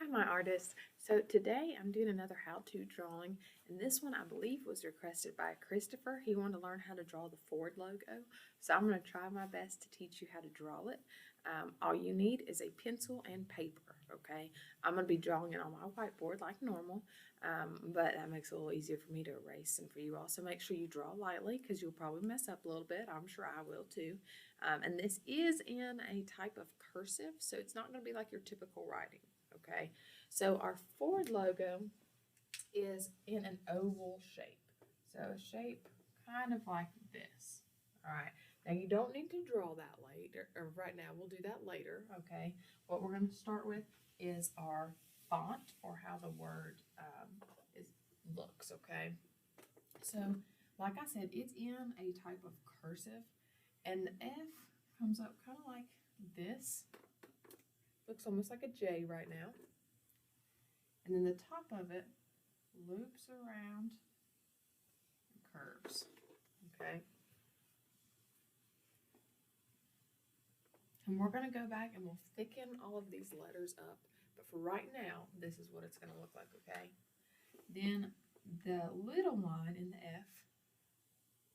Hi, my artists. So today I'm doing another how-to drawing, and this one I believe was requested by Christopher. He wanted to learn how to draw the Ford logo, so I'm going to try my best to teach you how to draw it. All you need is a pencil and paper, okay? I'm going to be drawing it on my whiteboard like normal, but that makes it a little easier for me to erase and for you also. Make sure you draw lightly because you'll probably mess up a little bit. I'm sure I will too. And this is in a type of cursive, so it's not going to be like your typical writing. Okay, so our Ford logo is in an oval shape. So a shape kind of like this. All right, now you don't need to draw that later, or right now, we'll do that later, okay? What we're going to start with is our font, or how the word looks, okay? So, like I said, it's in a type of cursive, and the F comes up kind of like this. Looks almost like a J right now. And then the top of it loops around and curves, okay? And we're gonna go back and we'll thicken all of these letters up. But for right now, this is what it's gonna look like, okay? Then the little line in the F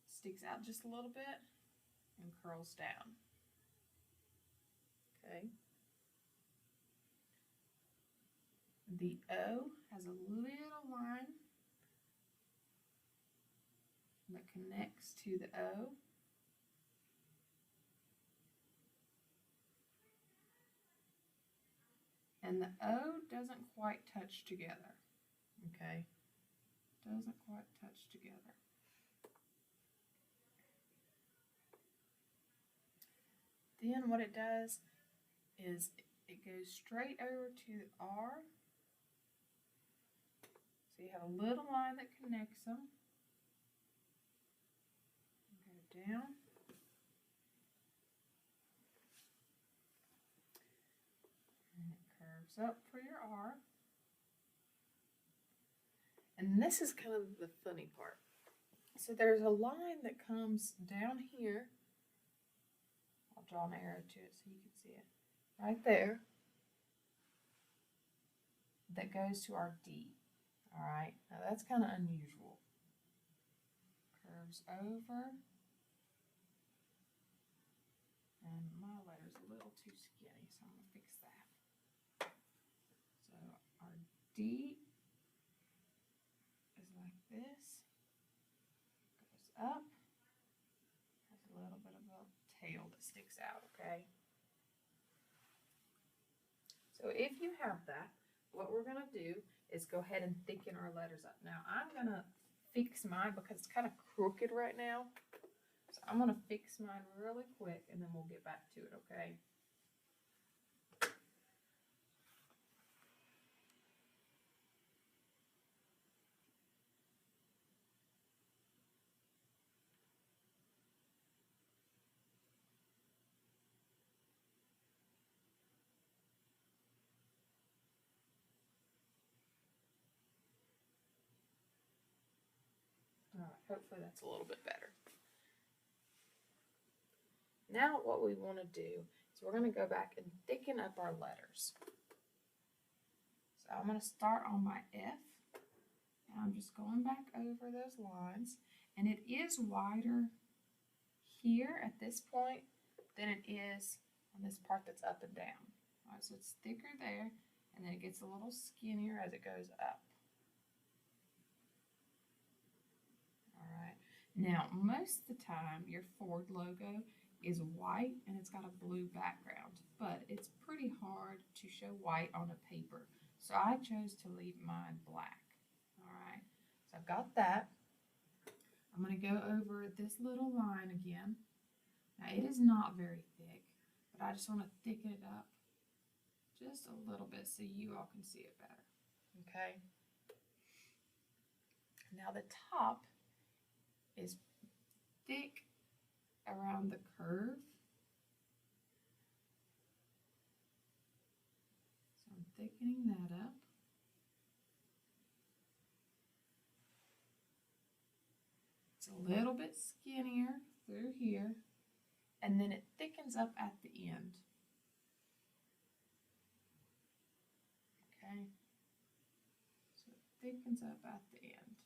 sticks out just a little bit and curls down, okay? The O has a little line that connects to the O. And the O doesn't quite touch together, okay? Doesn't quite touch together. Then what it does is it goes straight over to the R. So you have a little line that connects them. Go down. And it curves up for your R. And this is kind of the funny part. So there's a line that comes down here. I'll draw an arrow to it so you can see it. Right there. That goes to our D. All right, now that's kind of unusual. Curves over. And my letter's a little too skinny, so I'm going to fix that. So our D is like this, goes up, has a little bit of a tail that sticks out, okay? So if you have that, what we're going to do is go ahead and thicken our letters up. Now I'm going to fix mine because it's kind of crooked right now. So I'm going to fix mine really quick and then we'll get back to it, okay? All right, hopefully that's a little bit better. Now what we want to do is we're going to go back and thicken up our letters. So I'm going to start on my F, and I'm just going back over those lines, and it is wider here at this point than it is on this part that's up and down. All right, so it's thicker there, and then it gets a little skinnier as it goes up. All right, now most of the time your Ford logo is white and it's got a blue background, but it's pretty hard to show white on a paper. So I chose to leave mine black. All right, so I've got that. I'm going to go over this little line again. Now it is not very thick, but I just want to thicken it up just a little bit so you all can see it better. Okay. Now the top is thick around the curve. So I'm thickening that up. It's a little bit skinnier through here, and then it thickens up at the end. okay? So it thickens up at the end.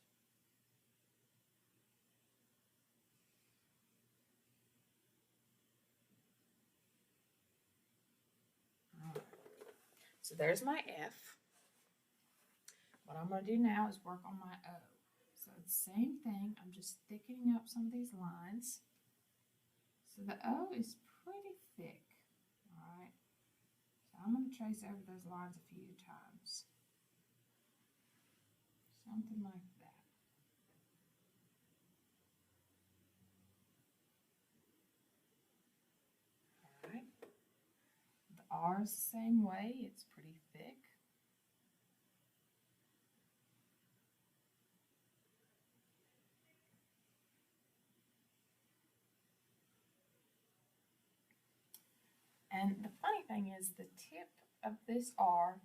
All right. So there's my F. What I'm going to do now is work on my O. So it's the same thing. I'm just thickening up some of these lines. So the O is pretty thick. All right. So I'm going to trace over those lines a few times. Something like that. All right. The R is the same way. It's pretty thick. And the funny thing is the tip of this R,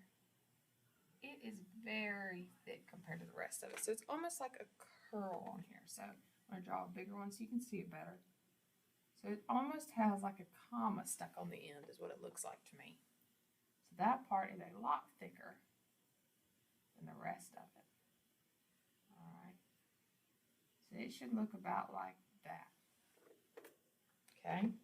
it is very thick compared to the rest of it. So it's almost like a curl on here. So I'm going to draw a bigger one so you can see it better. So it almost has like a comma stuck on the end is what it looks like to me. So that part is a lot thicker than the rest of it. All right. So it should look about like that. Okay.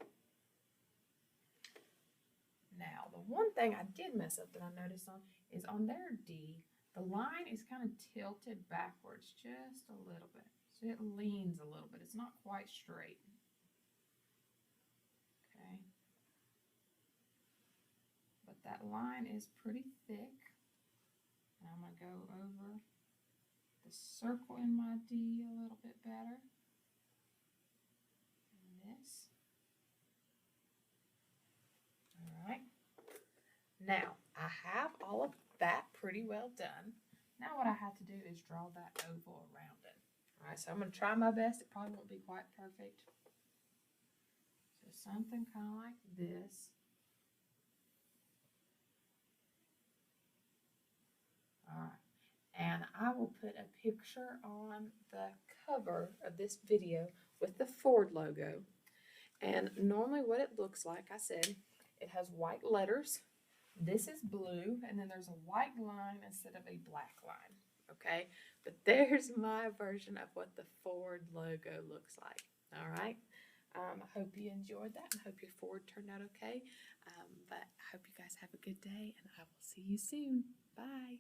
Now, the one thing I did mess up that I noticed on is on their D, the line is kind of tilted backwards just a little bit. So it leans a little bit. It's not quite straight. Okay. But that line is pretty thick. And I'm going to go over the circle in my D a little bit better. And this. All right. Now, I have all of that pretty well done. Now what I have to do is draw that oval around it. All right, so I'm going to try my best. It probably won't be quite perfect. So something kind of like this. All right, and I will put a picture on the cover of this video with the Ford logo. And normally what it looks like, I said, it has white letters. This is blue, and then there's a white line instead of a black line, okay? But there's my version of what the Ford logo looks like, all right? I hope you enjoyed that, and I hope your Ford turned out okay. But I hope you guys have a good day, and I will see you soon. Bye.